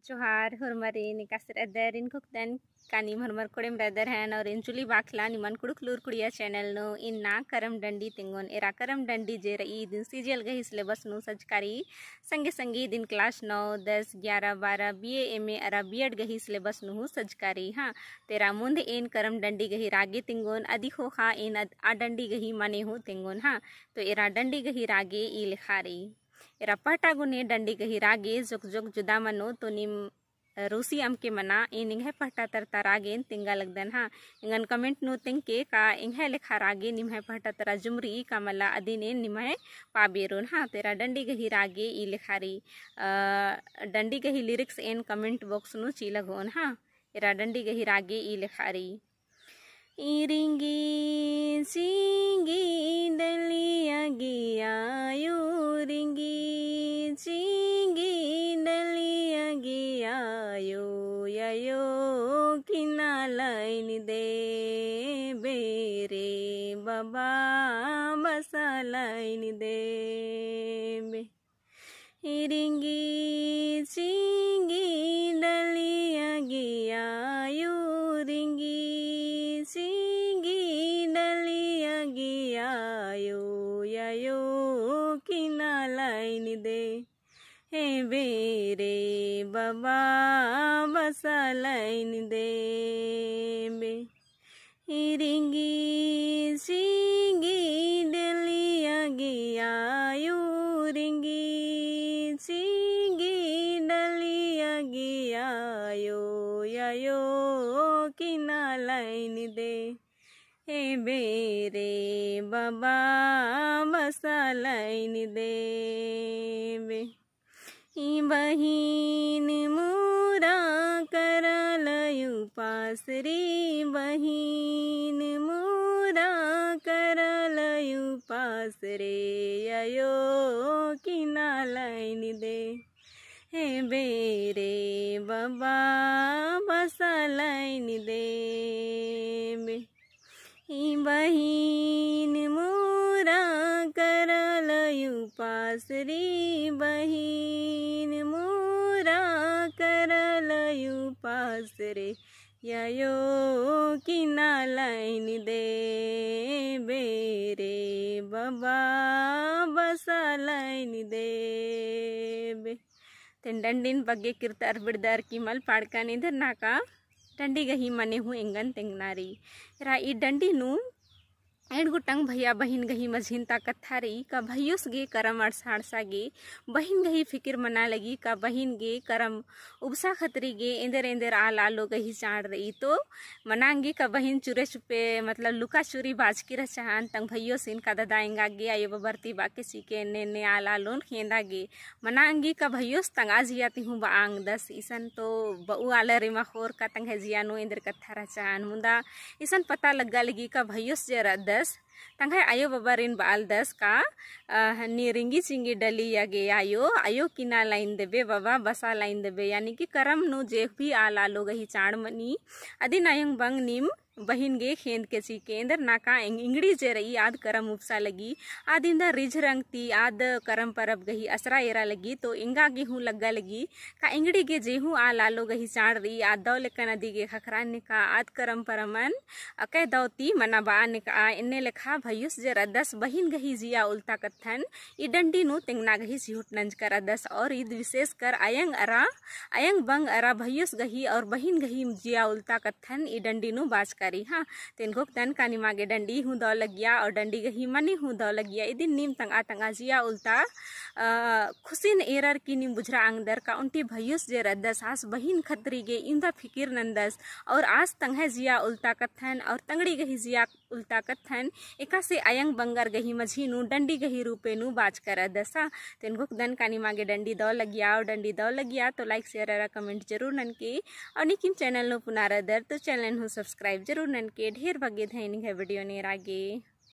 जोहार हुरमरी निकासर other in कुकदन कानी मरमर कोड़ेम rather हैं और इन चुली बाखला निमन कुड़ुकलूर कुड़िया चैनल नो इन ना करम डंडी तिंगोन एरा करम डंडी जे रही दिन सीजियल गही सिलेबस नु सजकारी संगे संगे दिन क्लास 9 10 11 12 BA MA अरा बीएड गही सिलेबस नु सजकारी हाँ तेरा मुंद इन करम डंडी गही रागे तिंगोन अधिक हो खा इन आ डंडी गही माने हो तिंगोन हाँ तो एरा डंडी गही रागे ई लिखारी एरा पटा गुने डंडी गही रागे जोक जोक जुदा मनो तो निम रूसी अमके मना इन इंगे पटा तरता रागे तिंगा लगदन हाँ इंगन कमेंट नु तिंके का इंगे लेखा रागे निमहे पटा तरा जुमरी का मला अदिने निमहे पाबेरोन हाँ तेरा डंडी गही रागे ई लिखारी डंडी गही लिरिक्स इन कमेंट बॉक्स नु ची लगोन हाँ एरा डंडी गही रागे ई लिखारी इरिंगी चिंगी डलिया गिया रिंगी चिंगी डलिया गिया यो किना लाइन दे बेरे बाबा बसा लाइन दे बे रिंगी चिंगी डलिया गिया रिंगी चिंगी डलिया गिया यो किना लाइन दे हे बेरे बाबा बसा लाइन दे बे रिंगी चिंगी डलिया गिया रिंगी चिंगी डलिया गिया यो किना लाइन दे हे बेरे बाबा बसा लाइन दे बे बहिन मुरा करलयु पासरी बहिन मुरा करलयु पासरे यो किना लाइन दे हे बेरे बाबा बसा लाइन दे बे बहिन मुरा करलयु पासरी बहिन मुरा करलयु पासरे यो किना लाइन दे बेरे बाबा बसा लाइन दे बे तेन डंडीन बग्गे किरतार बिड़दार की मल पाड़का निधर नाका डंडी गही मने हूँ एंगन तेंगनारी रा ई डंडी नु एड गुटंग भैया बहिन गही मझिनता कथारी का भैयोस गे करम अड़साड़सा गे बहिन गही फिकिर मना लगी का बहिन गे करम उबसा खतरी गे इंदर इंदर आल आलो गही चाड़ रही तो मनांगी का बहिन चुरे चुपे मतलब लुका चुरी बाज की रचान तंग भैयो सिन का ददाएंगा गे आयो बबरती बाके सीके ने आल आलोन खेंदा गे मनांगी का भैयोस तंग आज याती हूँ बांग दस ईसन तो बऊ आला रिमा खोर का तंग है जियानो इंदर कथा रचान मुंदा ईसन पता लगा लगी का भैयोस जरा तंगे आयो बाबा रिन बाल दस का नी रिंगी चिंगी डली यागे आयो किना लाइन देबे बाबा बसा लाइन देबे यानी कि करम नु जे भी आला लोग ही चाड़ मनी अदि नायंग बंग निम बहिन गे खेंद के ची केंदर नाका इंगड़ी जे रही आद करम उपसा लगी आदिंदा रिझ रंगती आद करम परब गही असरा एरा लगी तो इंगा गेहूँ लग्गा लगी का इंगड़ी गे जेहू आ लालो गही चाड़ रही आद दौ लेकन अदी गे खखरान ने का आद करम परमन अके दौती मना बा ने का इन्ने लेखा भयुस जे रदस बहिन गही जिया उल्टा कथन ई डंडी नु तिंगना गही सिहुट नंज कर दस और ईद विशेष कर अयंग बंग अरा भयुस गही और बहिन गही जिया उल्टा कथन ई डंडी नु बाज हाँ तेन घोक तन कानी मागे डंडी हूँ दौ लगिया और डंडी गही मनी हूँ दौ लगिया इदिन नीम तंगा तंगा जिया उल्टा खुशिन एरर की नीम बुझरा अंगदर का उनटी भयुस जे रदस आस बहिन खतरी गे इंदा फिकिर नंदस और आस तंगे जिया उल्टा कथन और तंगड़ी गही जिया उल्टा कथन एका से अयंग बंगर गही मझी नु डंडी गही रूपे नु बाज कर दसा तेन घोक दन कानी मागे डंडी दौ लगिया और डंडी दौ लगिया तो लाइक शेयर कमेंट जरूर ननके और निकिन चैनल नो पुनारा दर तो चैनल हूँ सब्सक्राइब जरूर ननके ढेर भाग्य धैनिक है वीडियो ने रागे।